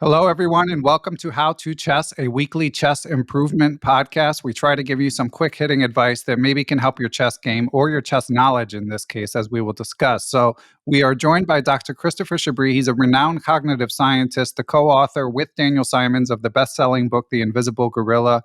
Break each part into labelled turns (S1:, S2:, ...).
S1: Hello, everyone, and welcome to How to Chess, a weekly chess improvement podcast. We try to give you some quick hitting advice that maybe can help your chess game or your chess knowledge in this case, as we will discuss. So, we are joined by Dr. Christopher Chabris. He's a renowned cognitive scientist, the co author with Daniel Simons of the best selling book, The Invisible Gorilla.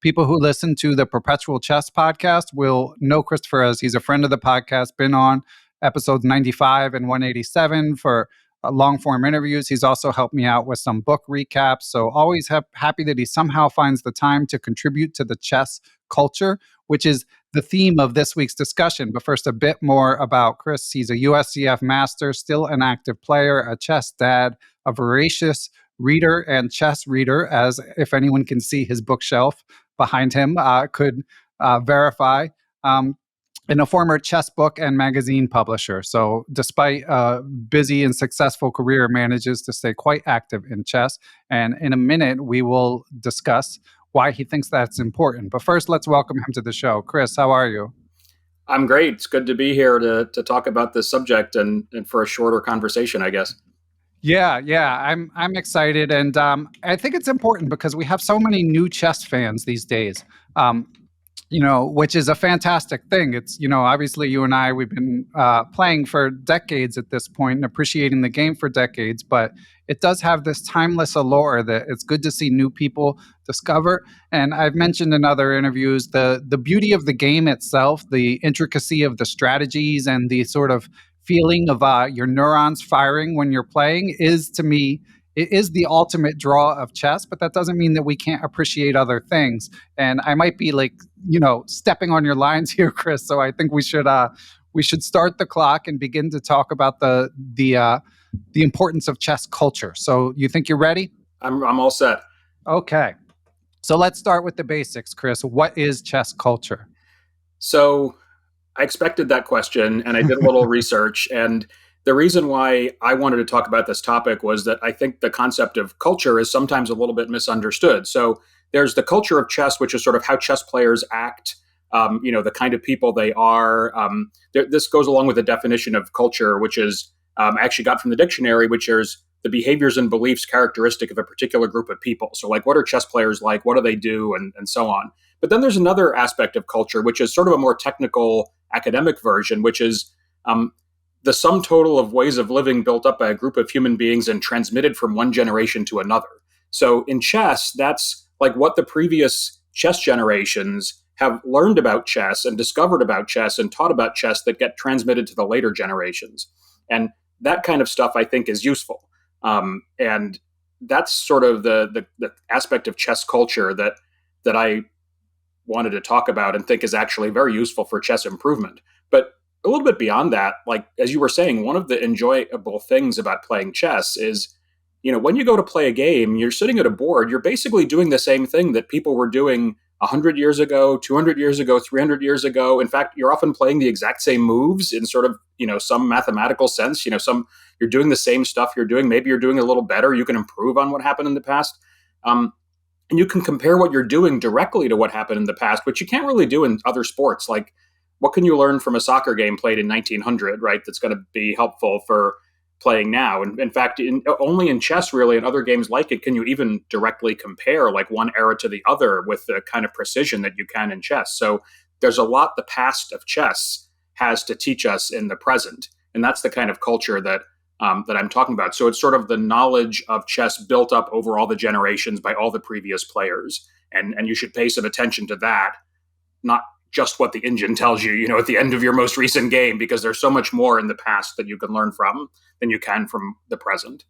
S1: People who listen to the Perpetual Chess podcast will know Christopher as he's a friend of the podcast, been on episodes 95 and 187 for long form interviews. He's also helped me out with some book recaps. So always happy that he somehow finds the time to contribute to the chess culture, which is the theme of this week's discussion. But first, a bit more about Chris. He's a USCF master, still an active player, a chess dad, a voracious reader and chess reader, as if anyone can see his bookshelf behind him could verify. And a former chess book and magazine publisher. So despite a busy and successful career, manages to stay quite active in chess. And in a minute, we will discuss why he thinks that's important. But first, let's welcome him to the show. Chris, how are you?
S2: I'm great. It's good to be here to talk about this subject and for a shorter conversation, I guess.
S1: Yeah, I'm excited, and I think it's important because we have so many new chess fans these days. Which is a fantastic thing. It's, obviously you and I, we've been playing for decades at this point and appreciating the game for decades, but it does have this timeless allure that it's good to see new people discover. And I've mentioned in other interviews, the beauty of the game itself, the intricacy of the strategies and the sort of feeling of your neurons firing when you're playing is, to me, it is the ultimate draw of chess, but that doesn't mean that we can't appreciate other things. And I might be stepping on your lines here, Chris. So I think we should start the clock and begin to talk about the importance of chess culture. So you think you're ready?
S2: I'm all set.
S1: Okay. So let's start with the basics, Chris. What is chess culture?
S2: So I expected that question, and I did a little research, and the reason why I wanted to talk about this topic was that I think the concept of culture is sometimes a little bit misunderstood. So there's the culture of chess, which is sort of how chess players act, the kind of people they are. This goes along with the definition of culture, which is I actually got from the dictionary, which is the behaviors and beliefs characteristic of a particular group of people. So like, what are chess players like? What do they do? And so on. But then there's another aspect of culture, which is sort of a more technical academic version, which is the sum total of ways of living built up by a group of human beings and transmitted from one generation to another. So in chess, that's like what the previous chess generations have learned about chess and discovered about chess and taught about chess that get transmitted to the later generations. And that kind of stuff, I think, is useful. And that's sort of the aspect of chess culture that I wanted to talk about and think is actually very useful for chess improvement. But a little bit beyond that, like, as you were saying, one of the enjoyable things about playing chess is, when you go to play a game, you're sitting at a board, you're basically doing the same thing that people were doing 100 years ago, 200 years ago, 300 years ago. In fact, you're often playing the exact same moves in sort of, some mathematical sense. You're doing the same stuff you're doing. Maybe you're doing a little better. You can improve on what happened in the past. And you can compare what you're doing directly to what happened in the past, which you can't really do in other sports. Like, what can you learn from a soccer game played in 1900, right? That's going to be helpful for playing now. And in fact, only in chess, really, and other games like it, can you even directly compare like one era to the other with the kind of precision that you can in chess. So there's a lot the past of chess has to teach us in the present. And that's the kind of culture that I'm talking about. So it's sort of the knowledge of chess built up over all the generations by all the previous players. And you should pay some attention to that, not just what the engine tells you, at the end of your most recent game, because there's so much more in the past that you can learn from than you can from the present.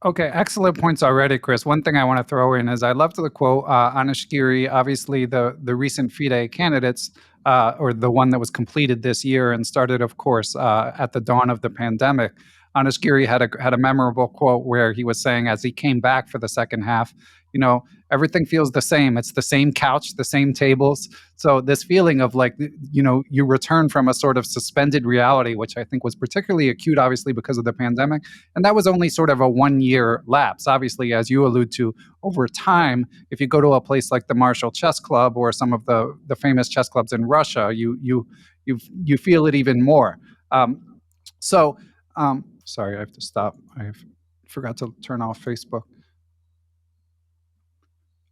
S1: Okay, excellent points already, Chris. One thing I want to throw in is I loved the quote, Anish Giri, obviously the recent FIDE candidates, or the one that was completed this year and started, of course, at the dawn of the pandemic. Anish Giri had a memorable quote where he was saying, as he came back for the second half, everything feels the same. It's the same couch, the same tables. So this feeling of like, you return from a sort of suspended reality, which I think was particularly acute, obviously, because of the pandemic. And that was only sort of a 1-year lapse. Obviously, as you allude to, over time, if you go to a place like the Marshall Chess Club or some of the famous chess clubs in Russia, you feel it even more. Sorry, I have to stop. Forgot to turn off Facebook.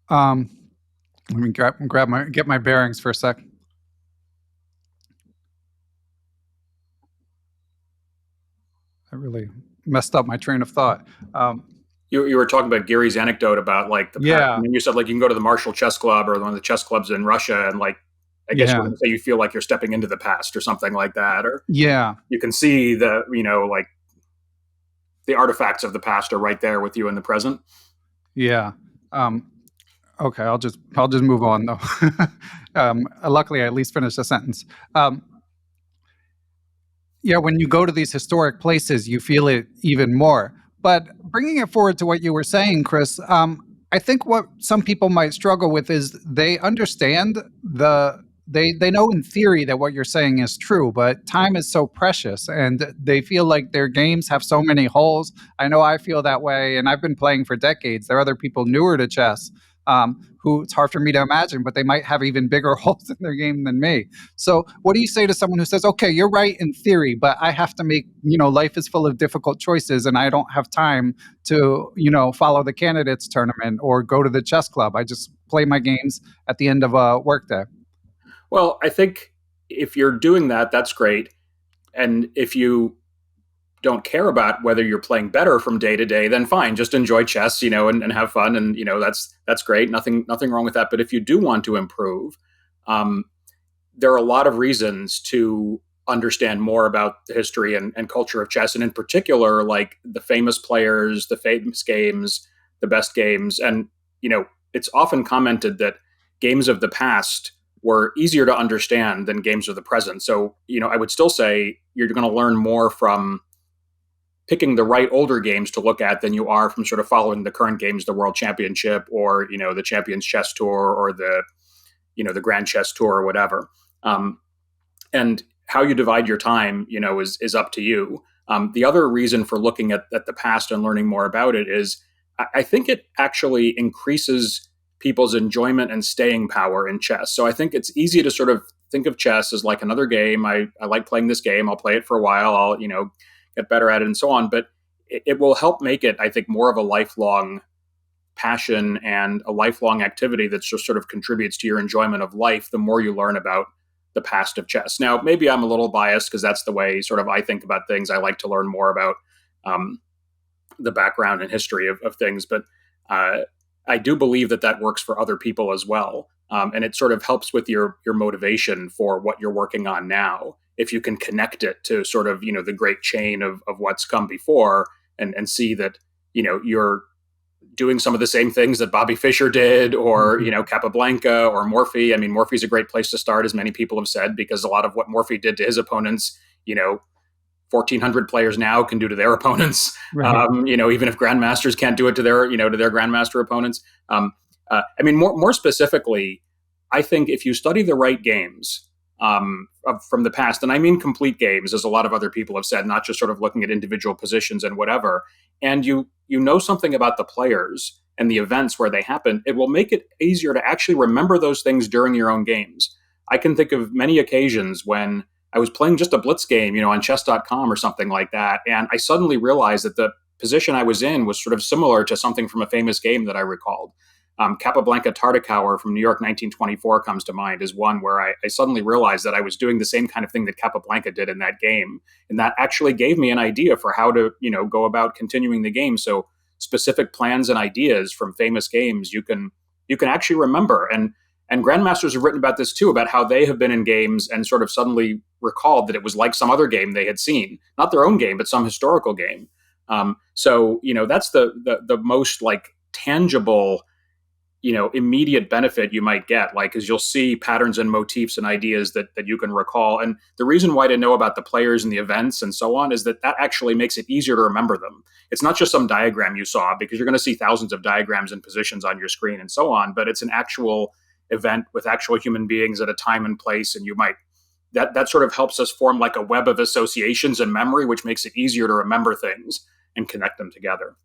S1: Um, Let me get my bearings for a sec. I really messed up my train of thought. Um,
S2: You were talking about Gary's anecdote about like the past,
S1: yeah,
S2: and then you said like you can go to the Marshall Chess Club or one of the chess clubs in Russia, and like I guess you were
S1: yeah,
S2: going to say you feel like you're stepping into the past or something like that, or
S1: yeah,
S2: you can see the like the artifacts of the past are right there with you in the present.
S1: yeah. Um, okay, I'll just move on though. Luckily, I at least finished the sentence. Yeah, when you go to these historic places, you feel it even more. But bringing it forward to what you were saying, Chris, I think what some people might struggle with is they understand they know in theory that what you're saying is true, but time is so precious, and they feel like their games have so many holes. I know I feel that way, and I've been playing for decades. There are other people newer to chess who it's hard for me to imagine, but they might have even bigger holes in their game than me. So, what do you say to someone who says, "Okay, you're right in theory, but I have to make, life is full of difficult choices, and I don't have time to, follow the candidates tournament or go to the chess club. I just play my games at the end of a workday."
S2: Well, I think if you're doing that, that's great. And if you don't care about whether you're playing better from day to day, then fine, just enjoy chess, and have fun, and that's great. Nothing wrong with that. But if you do want to improve, um, there are a lot of reasons to understand more about the history and culture of chess, and in particular, like the famous players, the famous games, the best games, and it's often commented that games of the past were easier to understand than games of the present. So, I would still say you're going to learn more from picking the right older games to look at than you are from sort of following the current games, the World Championship or the Champions Chess Tour or the Grand Chess Tour or whatever. Um, and how you divide your time, is up to you. The other reason for looking at the past and learning more about it is I think it actually increases people's enjoyment and staying power in chess. So I think it's easy to sort of think of chess as like another game. I like playing this game. I'll play it for a while. I'll, get better at it and so on. But it will help make it, I think, more of a lifelong passion and a lifelong activity that just sort of contributes to your enjoyment of life the more you learn about the past of chess. Now, maybe I'm a little biased because that's the way sort of I think about things. I like to learn more about the background and history of things, but I do believe that works for other people as well. And it sort of helps with your motivation for what you're working on now. If you can connect it to sort of, the great chain of what's come before and see that, you're doing some of the same things that Bobby Fischer did, or Capablanca or Morphy. I mean, Morphy's a great place to start, as many people have said, because a lot of what Morphy did to his opponents, 1,400 players now can do to their opponents.
S1: Right.
S2: Even if grandmasters can't do it to their grandmaster opponents. I mean, more specifically, I think if you study the right games from the past, and I mean complete games, as a lot of other people have said, not just sort of looking at individual positions and whatever, and you know something about the players and the events where they happen, it will make it easier to actually remember those things during your own games. I can think of many occasions when I was playing just a blitz game, on chess.com or something like that, and I suddenly realized that the position I was in was sort of similar to something from a famous game that I recalled. Capablanca Tartakower from New York 1924 comes to mind as one where I suddenly realized that I was doing the same kind of thing that Capablanca did in that game. And that actually gave me an idea for how to, go about continuing the game. So specific plans and ideas from famous games you can actually remember. And grandmasters have written about this too, about how they have been in games and sort of suddenly recalled that it was like some other game they had seen, not their own game, but some historical game. So that's the most like tangible immediate benefit you might get, like, is you'll see patterns and motifs and ideas that you can recall. And the reason why to know about the players and the events and so on is that actually makes it easier to remember them. It's not just some diagram you saw, because you're going to see thousands of diagrams and positions on your screen and so on, but it's an actual event with actual human beings at a time and place. And you might that sort of helps us form like a web of associations and memory, which makes it easier to remember things and connect them together.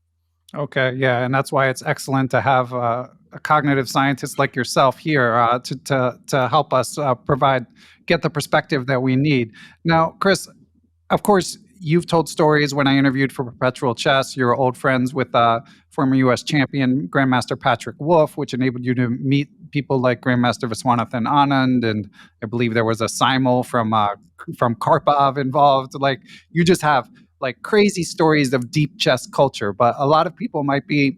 S1: Okay, yeah, and that's why it's excellent to have a cognitive scientist like yourself here to help us get the perspective that we need. Now, Chris, of course, you've told stories when I interviewed for Perpetual Chess. You're old friends with former U.S. champion Grandmaster Patrick Wolf, which enabled you to meet people like Grandmaster Viswanathan Anand, and I believe there was a simul from Karpov involved. Like, you just have like crazy stories of deep chess culture, but a lot of people might be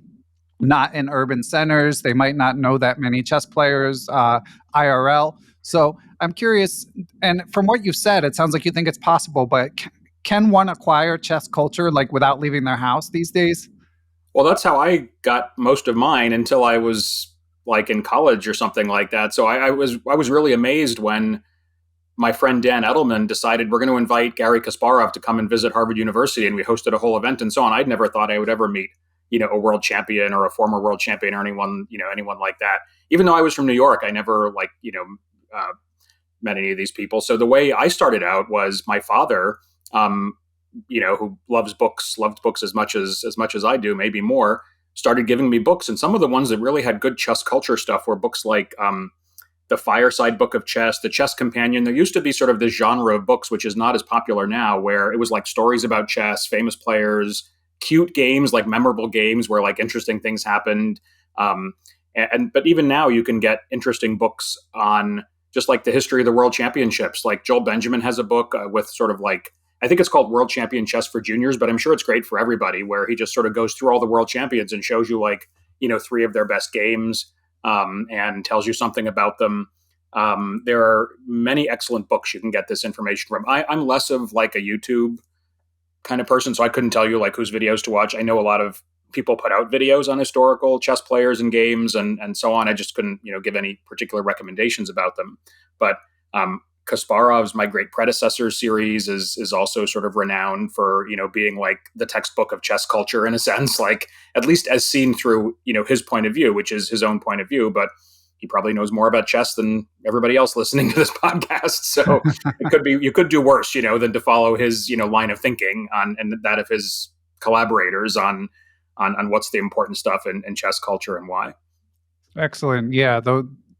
S1: not in urban centers. They might not know that many chess players IRL. So I'm curious, and from what you've said, it sounds like you think it's possible, but can one acquire chess culture like without leaving their house these days?
S2: Well, that's how I got most of mine until I was like in college or something like that. So I was really amazed when my friend Dan Edelman decided we're going to invite Gary Kasparov to come and visit Harvard University, and we hosted a whole event and so on. I'd never thought I would ever meet, a world champion or a former world champion or anyone like that. Even though I was from New York, I never uh, met any of these people. So the way I started out was my father, who loved books as much as I do, maybe more, started giving me books, and some of the ones that really had good chess culture stuff were books like the Fireside Book of Chess, the Chess Companion. There used to be sort of this genre of books, which is not as popular now, where it was like stories about chess, famous players, cute games, like memorable games where like interesting things happened. But even now, you can get interesting books on just like the history of the world championships. Like Joel Benjamin has a book with sort of like, I think it's called World Champion Chess for Juniors, but I'm sure it's great for everybody, where he just sort of goes through all the world champions and shows you like, three of their best games, and tells you something about them. There are many excellent books you can get this information from. I'm less of like a YouTube kind of person, so I couldn't tell you like whose videos to watch. I know a lot of people put out videos on historical chess players and games and so on. I just couldn't give any particular recommendations about them. But Kasparov's My Great Predecessors series is also sort of renowned for being like the textbook of chess culture in a sense, like at least as seen through his point of view, which is his own point of view. But he probably knows more about chess than everybody else listening to this podcast. So you could do worse, than to follow his line of thinking on and that of his collaborators on what's the important stuff in chess culture and why.
S1: Excellent. Yeah,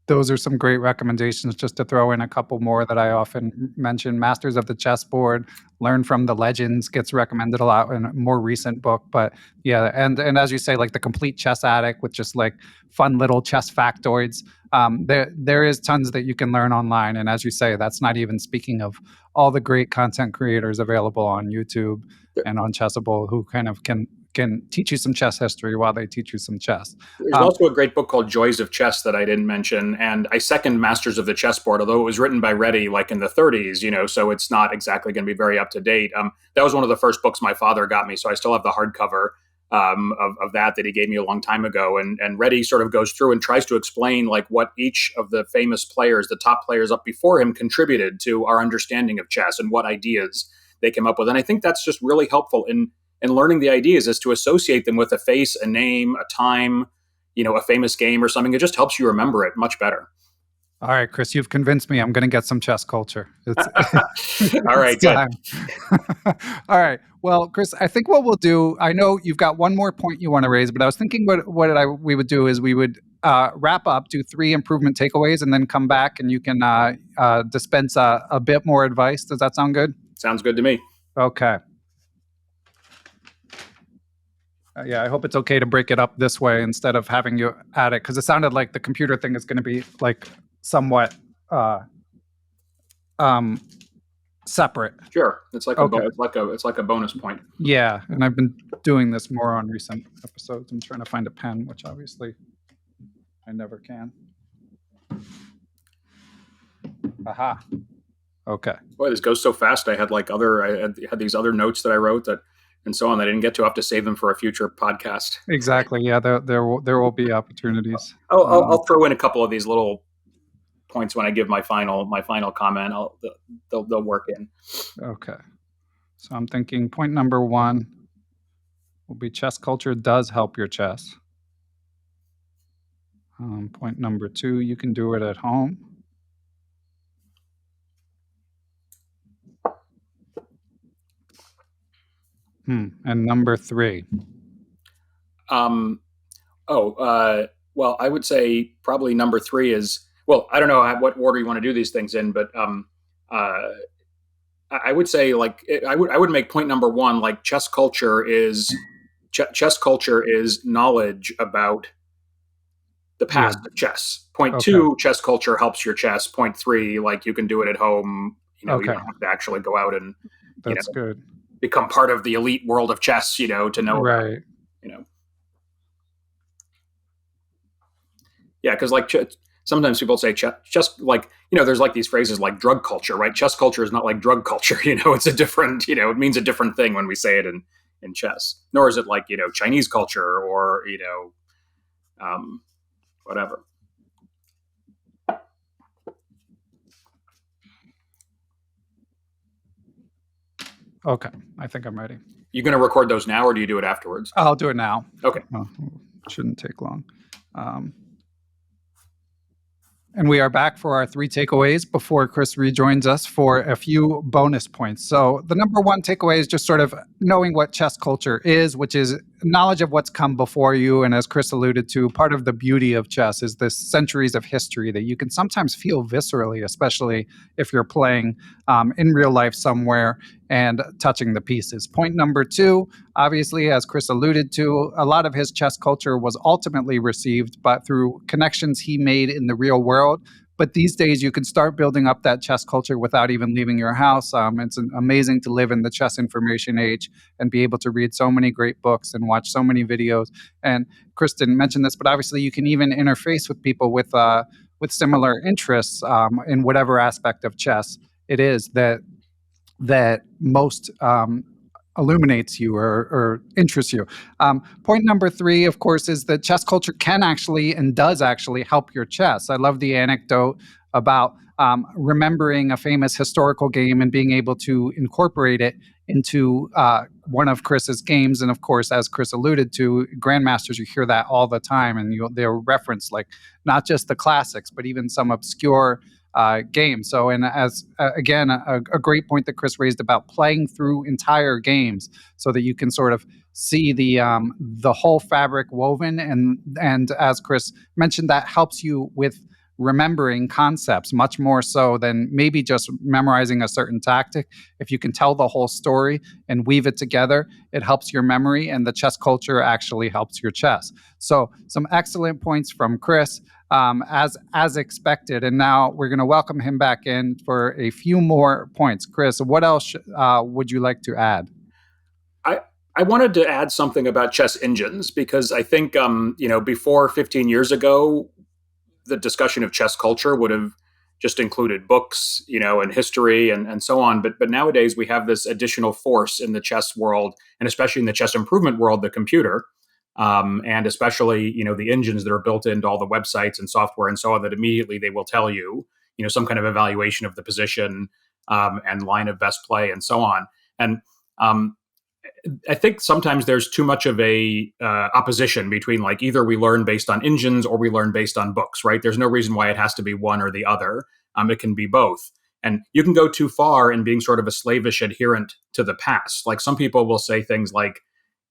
S1: those are some great recommendations. Just to throw in a couple more that I often mention, Masters of the Chessboard, Learn from the Legends gets recommended a lot in a more recent book. But yeah, and as you say, like the Complete Chess Addict with just like fun little chess factoids. There is tons that you can learn online, and as you say, that's not even speaking of all the great content creators available on YouTube and on Chessable who kind of can teach you some chess history while they teach you some chess.
S2: There's
S1: Um,
S2: also a great book called Joys of Chess that I didn't mention, and I second Masters of the Chessboard, although it was written by Reddy like in the 30s, so it's not exactly going to be very up to date. That was one of the first books my father got me, so I still have the hardcover of that he gave me a long time ago. And Reddy sort of goes through and tries to explain like what each of the famous players, the top players up before him, contributed to our understanding of chess and what ideas they came up with. And I think that's just really helpful in learning the ideas, is to associate them with a face, a name, a time, a famous game or something. It just helps you remember it much better.
S1: all right, Chris, you've convinced me. I'm going to get some chess culture. It's
S2: All
S1: it's
S2: right, good.
S1: time. All right. Well, Chris, I think what we'll do. I know you've got one more point you want to raise, but I was thinking we would do is we would wrap up, do 3 improvement takeaways, and then come back and you can dispense a bit more advice. Does that sound good?
S2: Sounds good to me.
S1: Okay. Yeah, I hope it's okay to break it up this way instead of having you add it, because it sounded like the computer thing is going to be like somewhat um, separate.
S2: Sure, it's like
S1: Okay.
S2: it's like a bonus point.
S1: Yeah, and I've been doing this more on recent episodes. I'm trying to find a pen, which obviously I never can. Aha. Okay.
S2: Boy, this goes so fast. I had these other notes that I wrote that and so on that I didn't get to. I have to save them for a future podcast.
S1: Exactly. Yeah, there will be opportunities.
S2: I'll throw in a couple of these little points when I give my final comment. They'll work in.
S1: Okay. So I'm thinking point number 1 will be chess culture does help your chess. Point number 2, you can do it at home. And number 3.
S2: Well, I would say probably number 3 is, well, I don't know what order you want to do these things in, but I would say like I would make point number one like chess culture is knowledge about the
S1: Yeah.
S2: past of chess. Point
S1: Okay.
S2: two, chess culture helps your chess. Point three, like you can do it at home. You
S1: Okay.
S2: don't have to actually go out and you
S1: That's
S2: know
S1: good.
S2: become part of the elite world of chess. To know about
S1: Right.
S2: you know yeah, because like sometimes people say chess like there's like these phrases like drug culture, right? Chess culture is not like drug culture. It's a different it means a different thing when we say it in chess. Nor is it like Chinese culture or um, whatever.
S1: Okay. I think I'm ready.
S2: You going to record those now, or do you do it afterwards?
S1: I'll do it now.
S2: Okay.
S1: Oh, shouldn't take long. Um, And we are back for our three takeaways before Chris rejoins us for a few bonus points. So, the number one takeaway is just sort of knowing what chess culture is, which is knowledge of what's come before you. And as Chris alluded to, part of the beauty of chess is this centuries of history that you can sometimes feel viscerally, especially if you're playing in real life somewhere and touching the pieces. Point number two, obviously, as Chris alluded to, a lot of his chess culture was ultimately received, but through connections he made in the real world. But these days, you can start building up that chess culture without even leaving your house. It's amazing to live in the chess information age and be able to read so many great books and watch so many videos. And Kristen mentioned this, but obviously, you can even interface with people with similar interests in whatever aspect of chess it is that most illuminates you or interests you. Point number three, of course, is that chess culture can actually and does actually help your chess. I love the anecdote about remembering a famous historical game and being able to incorporate it into one of Chris's games. And of course, as Chris alluded to, grandmasters, you hear that all the time, and they'll reference like not just the classics, but even some obscure game. So, and as again, a great point that Chris raised about playing through entire games so that you can sort of see the whole fabric woven, and as Chris mentioned, that helps you with remembering concepts much more so than maybe just memorizing a certain tactic. If you can tell the whole story and weave it together, it helps your memory, and the chess culture actually helps your chess. So, some excellent points from Chris as expected. And now we're going to welcome him back in for a few more points. Chris, what else would you like to add?
S2: I I wanted to add something about chess engines because I think before 15 years ago, the discussion of chess culture would have just included books, and history and so on. But nowadays we have this additional force in the chess world, and especially in the chess improvement world, the computer, and especially the engines that are built into all the websites and software and so on that immediately they will tell you some kind of evaluation of the position and line of best play and so on. And um, I think sometimes there's too much of a opposition between like either we learn based on engines or we learn based on books, right? There's no reason why it has to be one or the other. It can be both. And you can go too far in being sort of a slavish adherent to the past. Like some people will say things like,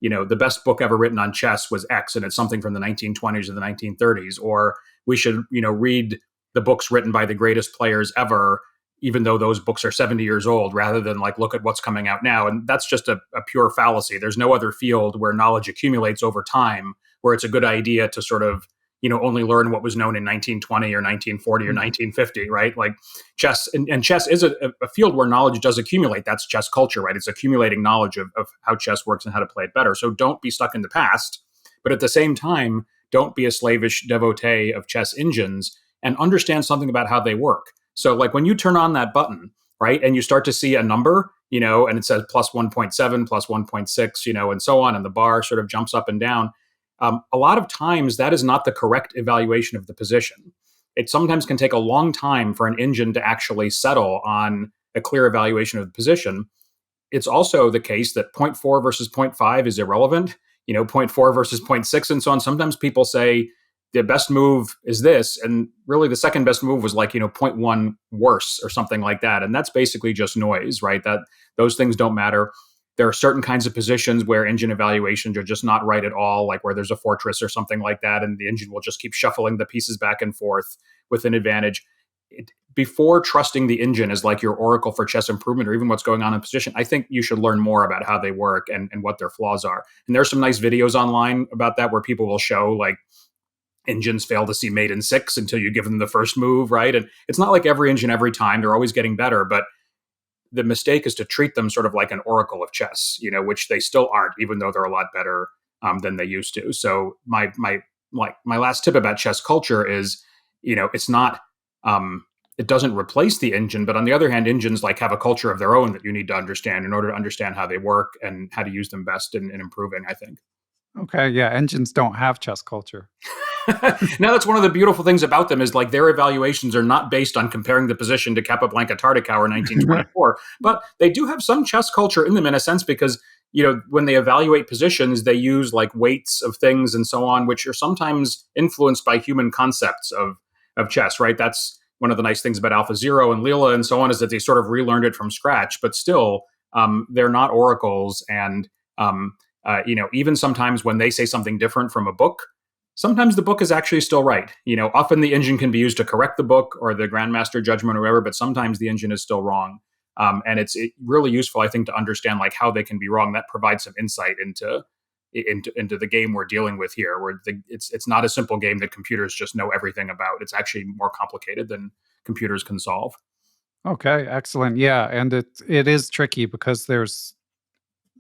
S2: the best book ever written on chess was X, and it's something from the 1920s or the 1930s, or we should, read the books written by the greatest players ever, even though those books are 70 years old, rather than like look at what's coming out now. And that's just a pure fallacy. There's no other field where knowledge accumulates over time where it's a good idea to sort of only learn what was known in 1920 or 1940 or 1950, right? Like chess, and chess is a field where knowledge does accumulate. That's chess culture, right? It's accumulating knowledge of how chess works and how to play it better. So don't be stuck in the past, but at the same time, don't be a slavish devotee of chess engines, and understand something about how they work. So like when you turn on that button, right, and you start to see a number, and it says plus 1.7, plus 1.6, and so on, and the bar sort of jumps up and down. A lot of times that is not the correct evaluation of the position. It sometimes can take a long time for an engine to actually settle on a clear evaluation of the position. It's also the case that point 0.4 versus point 0.5 is irrelevant, point 0.4 versus point 0.6 and so on. Sometimes people say the best move is this, and really the second best move was like, point 0.1 worse or something like that. And that's basically just noise, right? That those things don't matter. There are certain kinds of positions where engine evaluations are just not right at all, like where there's a fortress or something like that, and the engine will just keep shuffling the pieces back and forth with an advantage. before trusting the engine as like your oracle for chess improvement or even what's going on in position, I think you should learn more about how they work and what their flaws are. And there's some nice videos online about that where people will show like engines fail to see mate in 6 until you give them the first move, right? And it's not like every engine every time, they're always getting better, but the mistake is to treat them sort of like an oracle of chess, which they still aren't, even though they're a lot better than they used to. So my last tip about chess culture is, it's not it doesn't replace the engine, but on the other hand, engines like have a culture of their own that you need to understand in order to understand how they work and how to use them best in improving, I think.
S1: Okay, yeah, engines don't have chess culture.
S2: Now that's one of the beautiful things about them is like their evaluations are not based on comparing the position to Capablanca Tardikow in 1924, but they do have some chess culture in them in a sense because when they evaluate positions, they use like weights of things and so on, which are sometimes influenced by human concepts of chess, right? That's one of the nice things about AlphaZero and Leela and so on is that they sort of relearned it from scratch, but still they're not oracles. And even sometimes when they say something different from a book, sometimes the book is actually still right. Often the engine can be used to correct the book or the grandmaster judgment or whatever, but sometimes the engine is still wrong. And it's really useful, I think, to understand like how they can be wrong. That provides some insight into the game we're dealing with here, where it's not a simple game that computers just know everything about. It's actually more complicated than computers can solve.
S1: Okay, excellent. Yeah, and it is tricky because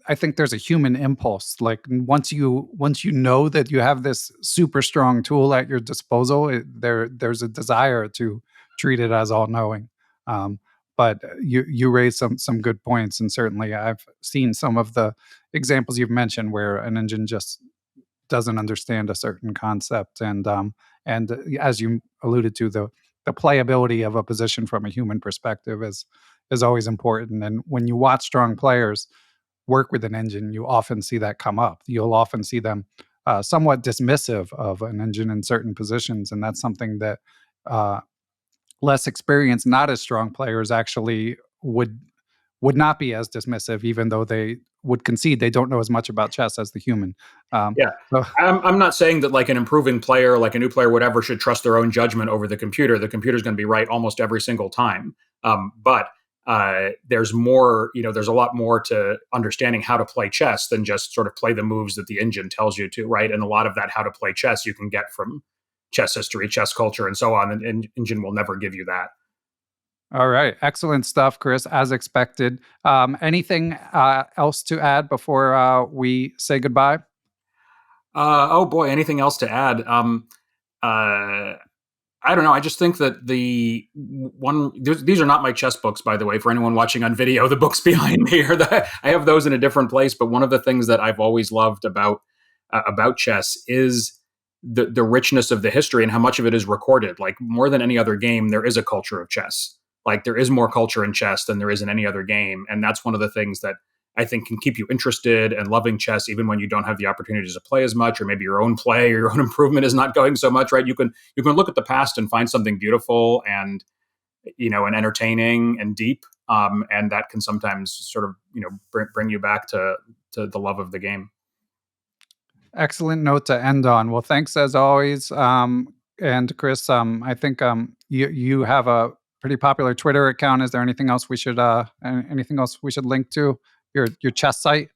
S1: I think there's a human impulse. Like once you know that you have this super strong tool at your disposal, there's a desire to treat it as all knowing. Um, but you raised some good points, and certainly I've seen some of the examples you've mentioned where an engine just doesn't understand a certain concept, and as you alluded to, the playability of a position from a human perspective is always important. And when you watch strong players work with an engine, you often see that come up. You'll often see them somewhat dismissive of an engine in certain positions, and that's something that uh, less experienced, not as strong players actually would not be as dismissive, even though they would concede they don't know as much about chess as the human. Um,
S2: Yeah.
S1: so,
S2: I'm not saying that like an improving player, like a new player, whatever, should trust their own judgment over the computer. The computer's going to be right almost every single time. But there's more, there's a lot more to understanding how to play chess than just sort of play the moves that the engine tells you to, right? And a lot of that how to play chess you can get from chess history, chess culture, and so on. And engine will never give you that.
S1: all right, excellent stuff, Chris. As expected. Anything else to add before we say goodbye?
S2: Oh boy, anything else to add? Uh, I don't know. I just think that these are not my chess books, by the way, for anyone watching on video. The books behind me I have those in a different place. But one of the things that I've always loved about chess is the richness of the history and how much of it is recorded. Like more than any other game, there is a culture of chess. Like there is more culture in chess than there is in any other game, and that's one of the things that I think can keep you interested and loving chess, even when you don't have the opportunities to play as much, or maybe your own play or your own improvement is not going so much. Right? You can look at the past and find something beautiful and and entertaining and deep, and that can sometimes sort of bring you back to the love of the game.
S1: Excellent note to end on. Well, thanks as always. And Chris, I think you have a pretty popular Twitter account. Is there anything else anything else we should link to your chess site?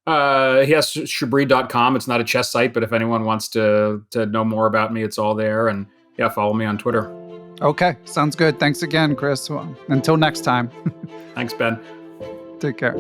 S2: Yes, Chabris.com. It's not a chess site, but if anyone wants to know more about me, it's all there. And yeah, follow me on Twitter.
S1: Okay, sounds good. Thanks again, Chris. Well, until next time.
S2: Thanks, Ben.
S1: Take care.